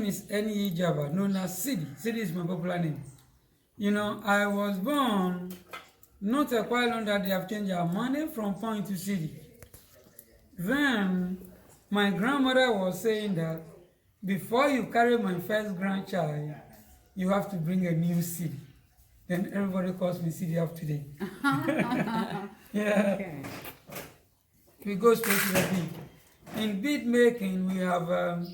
is N.E. Java, known as Sidi. Sidi is my popular name. You know, I was born not a while long that they have changed our money from pound to Sidi. Then my grandmother was saying that before you carry my first grandchild, you have to bring a new Sidi. Then everybody calls me Sidi up today. Yeah. Okay. We go straight to the bead. In bead making, we have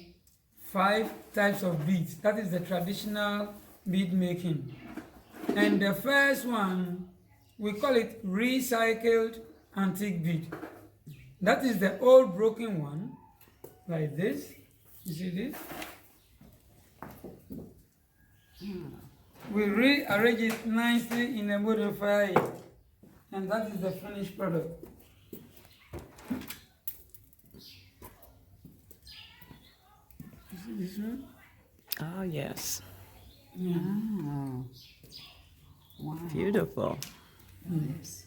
5 types of beads. That is the traditional bead making. And the first one, we call it recycled antique bead. That is the old broken one, like this. You see this? We rearrange it nicely in a modifier, and that is the finished product. You see this one? Oh, yes. Yeah. Oh. Wow. Beautiful. Yes.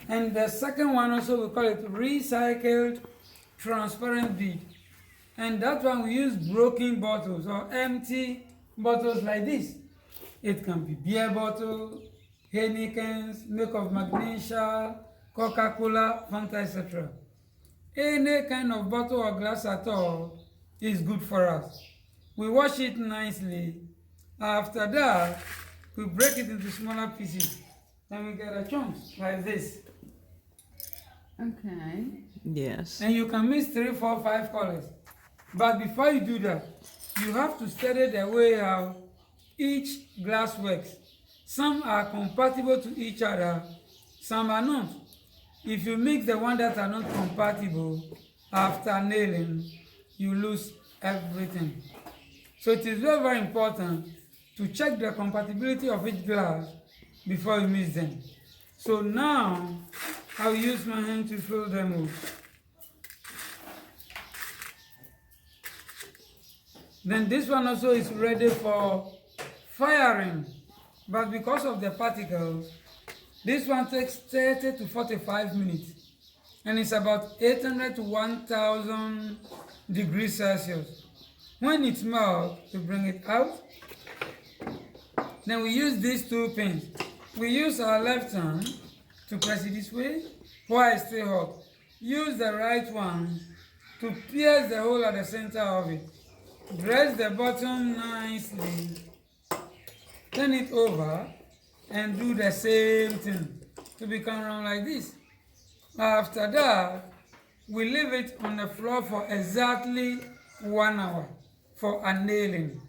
And the second one also, we call it recycled transparent bead. And that one we use broken bottles or empty bottles like this. It can be beer bottle, Heineken's, milk of magnesia, Coca-Cola, Fanta, etc. Any kind of bottle or glass at all is good for us. We wash it nicely. After that, we break it into smaller pieces. Then we get a chunks like this. Okay. Yes. And you can mix 3, 4, 5 colors. But before you do that, you have to study the way how each glass works. Some are compatible to each other, some are not. If you mix the ones that are not compatible, after nailing, you lose everything. So it is very, very important to check the compatibility of each glass before you mix them. So now, I'll use my hand to fill them with. Then this one also is ready for firing, but because of the particles, this one takes 30 to 45 minutes, and it's about 800 to 1000 degrees Celsius. When it melts, we bring it out. Then we use these 2 pins. We use our left hand to press it this way while it's still hot. Use the right one to pierce the hole at the center of it. Dress the bottom nicely. Turn it over and do the same thing to become round like this. After that, we leave it on the floor for exactly 1 hour for annealing.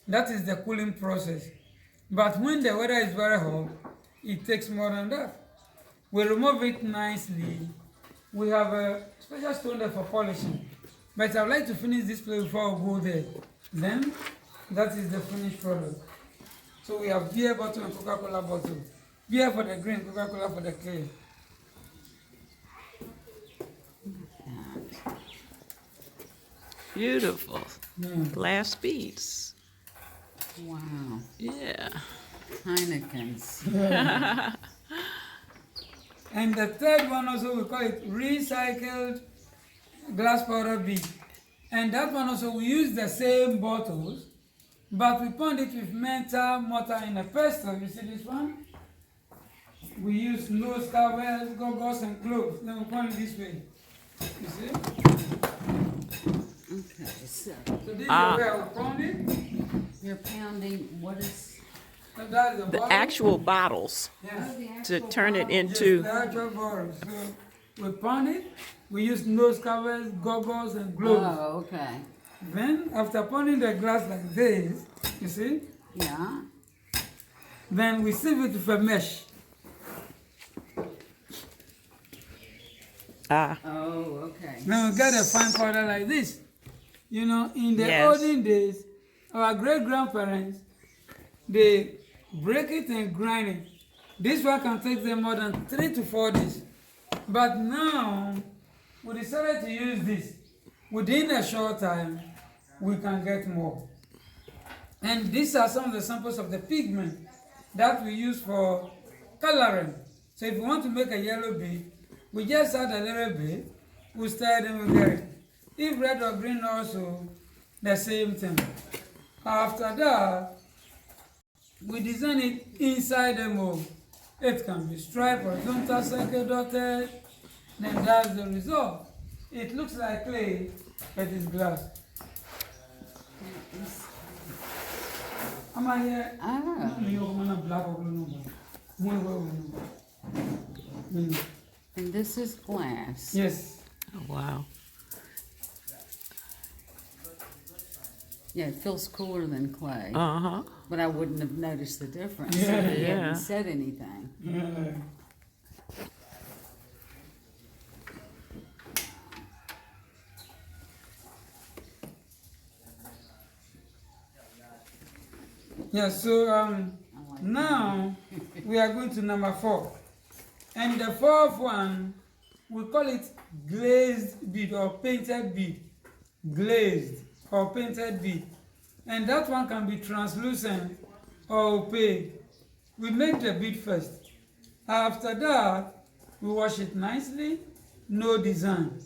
That is the cooling process. But when the weather is very hot, it takes more than that. We remove it nicely. We have a special stone there for polishing. But I would like to finish this plate before we go there. Then, that is the finished product. So we have beer bottle and Coca-Cola bottle. Beer for the green, Coca-Cola for the clear. Beautiful. Glass beads. Wow. Yeah. Heineken's. And the third one also, we call it recycled glass powder bead. And that one also, we use the same bottles, but we pound it with metal mortar in a pestle. You see this one? We use nose covers, goggles, and gloves. Then we pound it this way. You see? Okay, so So this is the way I will pound it. you're pounding what is So that is the The bottle. actual bottles Yes. to turn it Yes, into. the actual bottle. So we pound it. We use nose covers, goggles, and gloves. Oh, okay. Then, after pounding the glass like this, you see, Yeah. then we sieve it with a mesh. Ah, Oh, okay. Then we get a fine powder like this. You know, in the Yes. olden days, our great-grandparents, they break it and grind it. This one can take them more than 3 to 4 days. But now, we decided to use this. Within a short time, we can get more. And these are some of the samples of the pigment that we use for coloring. So if you want to make a yellow bead, we just add a little bit, we stir it and we get it. If red or green also, the same thing. After that, we design it inside the mold. It can be striped, horizontal, circle, dotted. Then that's the result. It looks like clay, but it's glass. Am I here? Oh, and this is glass. Yes. Oh, wow. Yeah, it feels cooler than clay, Uh-huh. but I wouldn't have noticed the difference Yeah. if you Yeah. hadn't said anything. Yeah. Yeah, so now we are going to number 4. And the fourth one, we call it glazed bead or painted bead. Glazed or painted bead. And that one can be translucent or opaque. We make the bead first. After that, we wash it nicely, no design.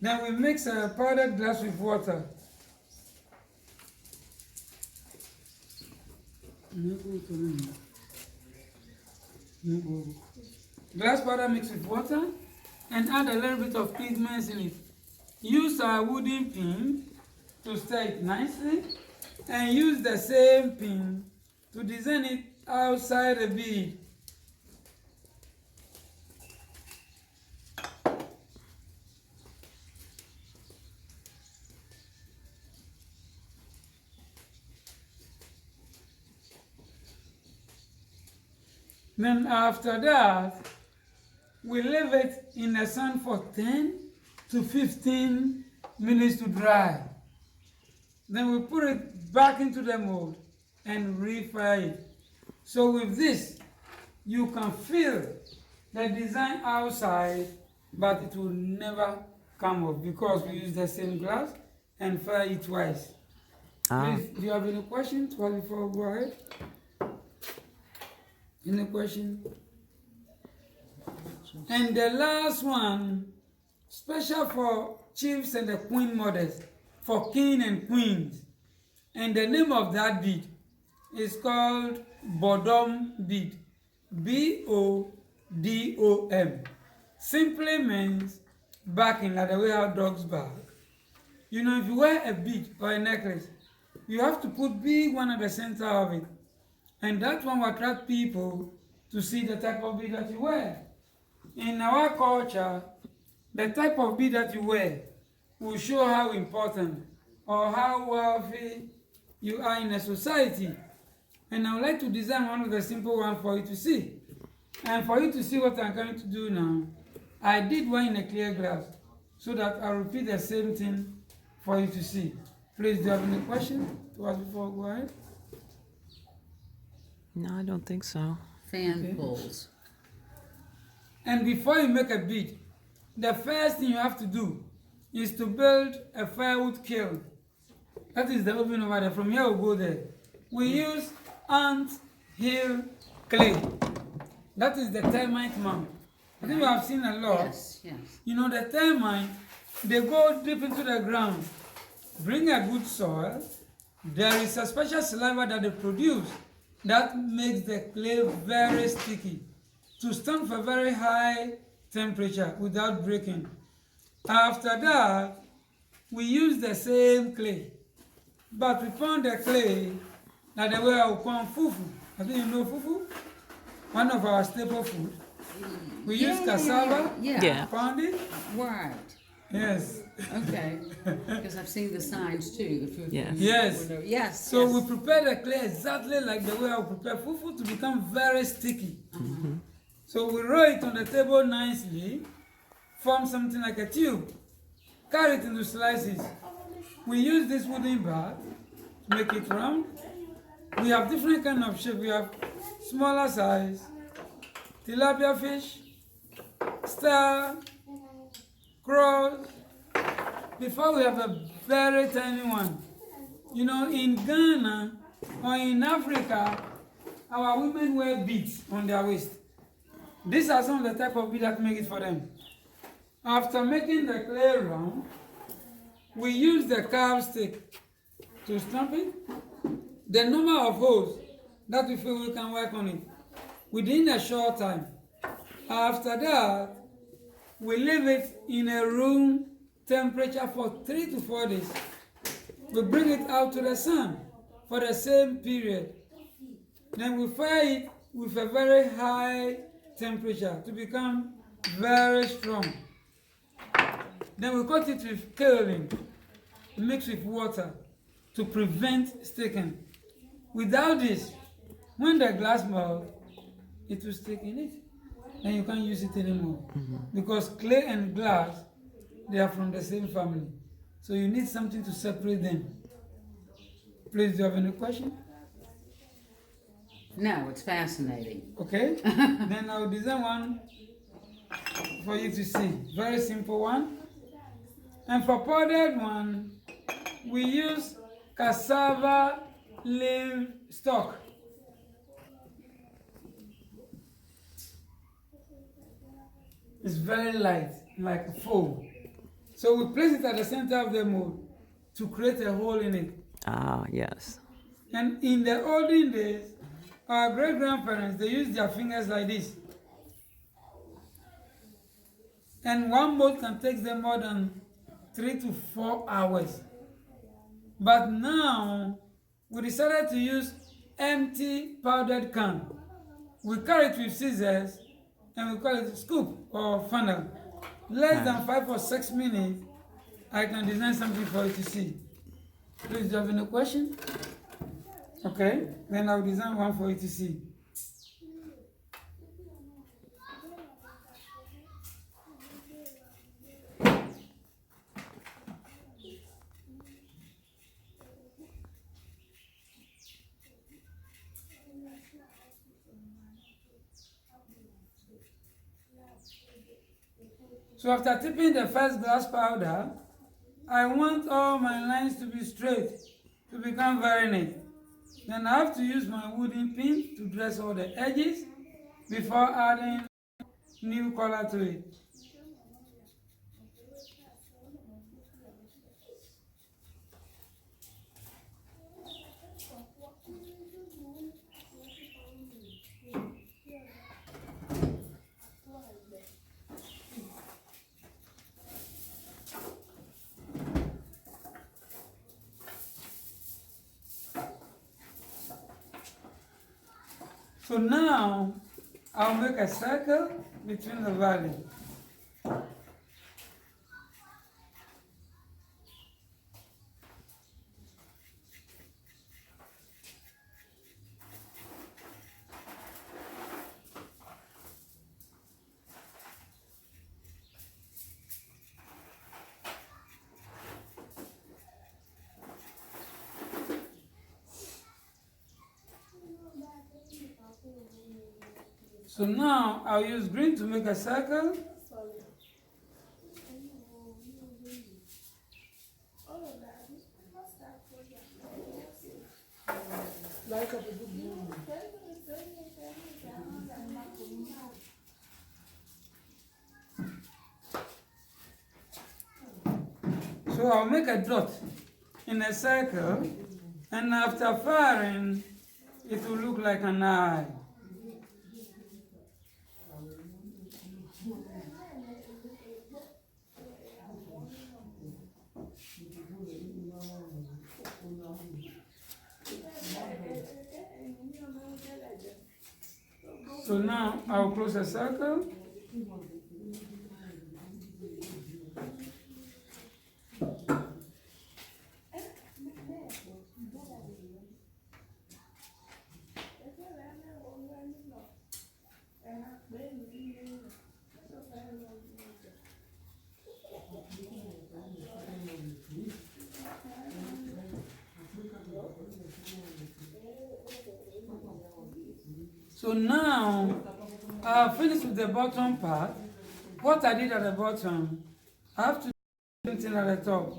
Then we mix a powdered glass with water. Glass powder mixed with water and add a little bit of pigments in it. Use a wooden pin to stir it nicely and use the same pin to design it outside the bead. Then after that, we leave it in the sun for 10 to 15 minutes to dry. Then we put it back into the mold and refire it. So with this, you can feel the design outside, but it will never come off because we use the same glass and fire it twice. Please, do you have any questions before we go ahead? Any question? And the last one, special for chiefs and the queen mothers, for king and queens. And the name of that bead is called Bodom bead. B-O-D-O-M. Simply means backing, like the way our dogs bark. You know, if you wear a bead or a necklace, you have to put big one at the center of it. And that one will attract people to see the type of bead that you wear. In our culture, the type of bead that you wear will show how important or how wealthy you are in a society. And I would like to design one of the simple ones for you to see. And for you to see what I'm going to do now, I did one in a clear glass so that I'll repeat the same thing for you to see. Please, do you have any questions to ask before I go ahead? No, I don't think so. Fan Okay. pulls. And before you make a bead, the first thing you have to do is to build a firewood kiln. That is the oven over there. From here we'll go there. We use ant hill clay. That is the termite mound. I think you have seen a lot. Yes, yes. You know, the termite, they go deep into the ground, bring a good soil. There is a special saliva that they produce that makes the clay very sticky to stand for very high temperature without breaking. After that, we use the same clay, but we pound the clay like the way I would pound fufu. I think you know fufu? One of our staple food. We use cassava, Yeah. pound it. Right. Yes. Okay. Because I've seen the signs too, the food. Yes. Yes. Yes. So yes. we prepare the clay exactly like the way I would prepare fufu to become very sticky. So we roll it on the table nicely, form something like a tube, cut it into slices. We use this wooden bar to make it round. We have different kind of shape. We have smaller size, tilapia fish, star, cross. Before we have a very tiny one. You know, in Ghana or in Africa, our women wear beads on their waist. These are some of the type of beads that make it for them. After making the clay round, we use the carved stick to stamp it, the number of holes that we feel we can work on it within a short time. After that, we leave it in a room temperature for 3 to 4 days. We bring it out to the sun for the same period. Then we fire it with a very high temperature to become very strong. Then we cut it with kaolin mixed with water to prevent sticking. Without this, when the glass melts, it will stick in it and you can't use it anymore. Because clay and glass, they are from the same family. So you need something to separate them. Please, do you have any question? No, it's fascinating. Okay. Then I'll design one for you to see. Very simple one. And for powdered one, we use cassava leaf stalk. It's very light, like foam. So we place it at the center of the mold to create a hole in it. Ah, yes. And in the olden days, our great-grandparents, they used their fingers like this. And one mold can take them more than 3 to 4 hours. But now, we decided to use empty powdered can. We carry it with scissors and we call it scoop or funnel. Less than 5 or 6 minutes, I can design something for you to see. Please, do you have any question? Okay, then I'll design one for you to see. So after tipping the first glass powder, I want all my lines to be straight, to become very neat. Then I have to use my wooden pin to dress all the edges before adding new color to it. So now, I'll make a circle between the valley. So now I'll use green to make a circle. So I'll make a dot in a circle, and after firing, it will look like an eye. So now I'll close a circle. So now I've finished with the bottom part. What I did at the bottom, I have to do something at the top.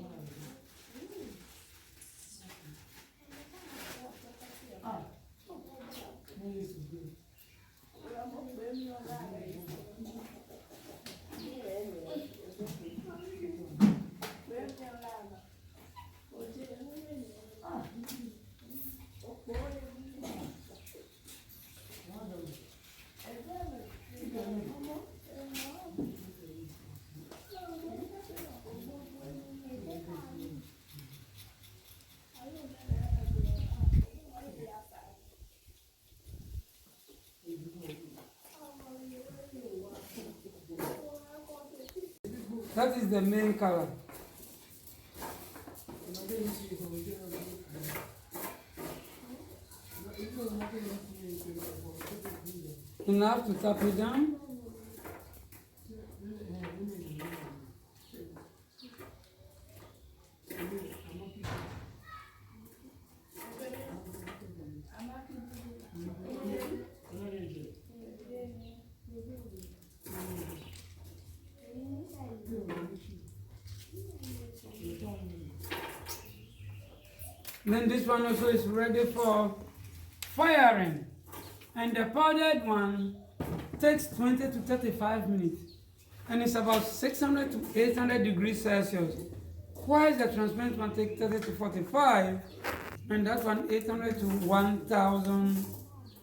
That is the main color. Enough to tap it down. Then this one also is ready for firing. And the powdered one takes 20 to 35 minutes. And it's about 600 to 800 degrees Celsius. While the transparent one takes 30 to 45, and that one 800 to 1000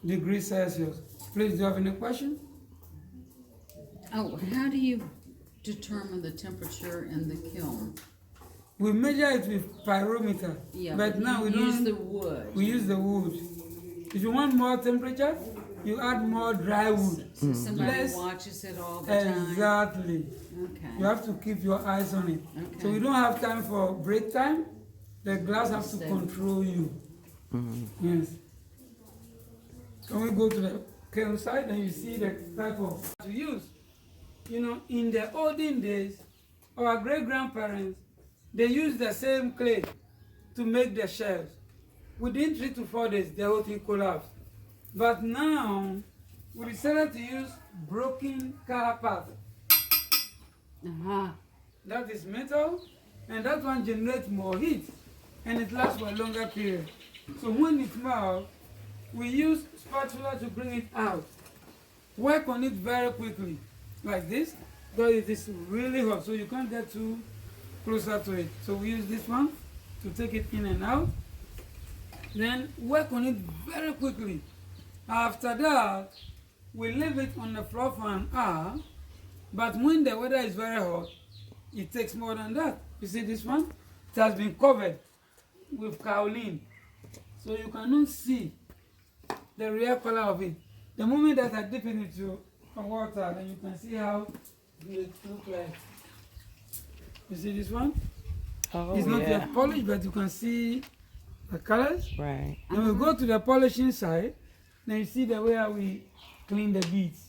degrees Celsius. Please, do you have any question? Oh, how do you determine the temperature in the kiln? We measure it with pyrometer, Yeah, but now we use don't. the wood. We use the wood. If you want more temperature, you add more dry wood. So somebody Less- watches it all the time. Exactly. Okay. You have to keep your eyes on it. Okay. So we don't have time for break time. The glass has to Stay. control you. Yes. Can we go to the kiln side and you see the type of to use? You know, in the olden days, our great grandparents, they used the same clay to make the shells. Within 3 to 4 days, the whole thing collapsed. But now, we decided to use broken carapace. Uh-huh. That is metal, and that one generates more heat, and it lasts for a longer period. So when it melts, we use spatula to bring it out. Work on it very quickly, like this, because it is really hot, so you can't get too closer to it. So we use this one to take it in and out. Then work on it very quickly. After that, we leave it on the floor for an hour. But when the weather is very hot, it takes more than that. You see this one? It has been covered with kaolin. So you cannot see the real color of it. The moment that I dip it into water, then you can see how it looks like. You see this one? Oh, It's not yeah. yet polished, but you can see the colors. Right. Then we go to the polishing side. Then you see the way how we clean the beads.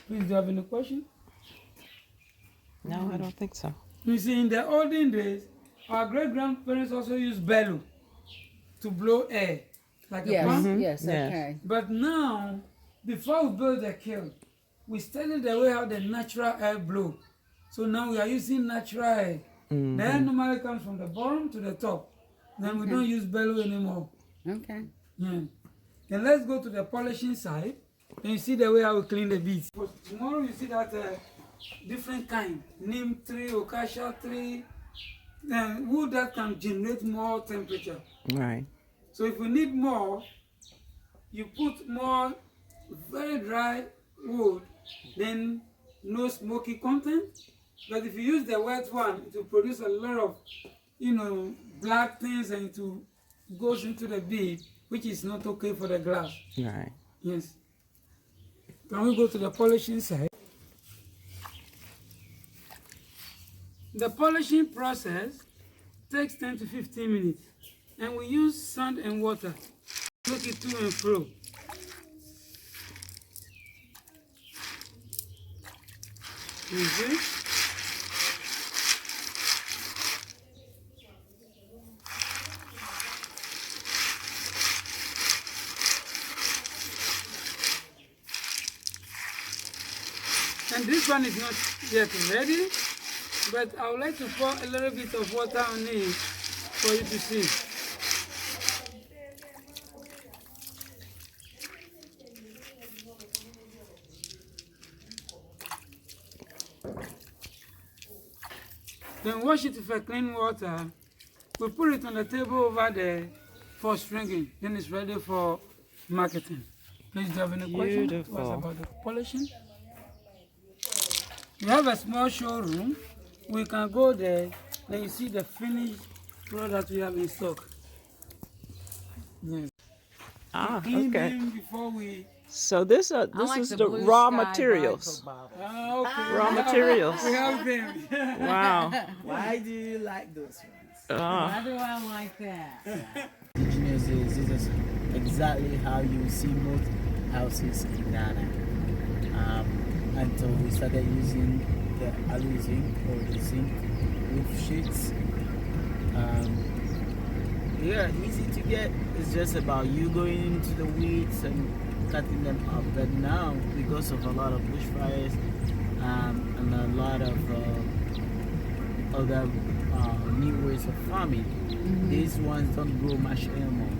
Please, do you have any question? No, I don't think so. You see, in the olden days, our great grandparents also used bellow to blow air, like a Yes, pump. yes, Yes. okay. But now, before we build the kiln, we studied the way how the natural air blow. So now we are using natural air. The air normally comes from the bottom to the top. Then we don't use bellow anymore. Okay. Yeah. Then let's go to the polishing side. Then you see the way how we clean the beads. For tomorrow you see that different kind, neem tree, acacia tree, then wood that can generate more temperature. Right. So if we need more, you put more very dry wood, then no smoky content. But if you use the wet one, it will produce a lot of, black things, and it will goes into the bead, which is not okay for the glass. Right. Yes. Can we go to the polishing side? The polishing process takes 10 to 15 minutes, and we use sand and water to make it to and fro. You see? And this one is not yet ready, but I would like to pour a little bit of water on it for you to see. Then wash it with a clean water. We put it on the table over there for stringing. Then it's ready for marketing. Please, do you have any questions to us Beautiful. about the polishing? We have a small showroom. We can go there, then you see the finished product we have in stock. Yes. Ah, Clean okay. them before we So this I this like is the the blue raw sky materials. vibe bottle. Ah, okay. Raw materials. We have them. Wow. Why do you like those ones? Why do I like that? Indigenous is this is exactly how you see most houses in Ghana. Until we started using the alu zinc or the zinc roof sheets. Yeah, easy to get. It's just about you going into the weeds and cutting them up. But now, because of a lot of bushfires and a lot of other new ways of farming, these ones don't grow much anymore.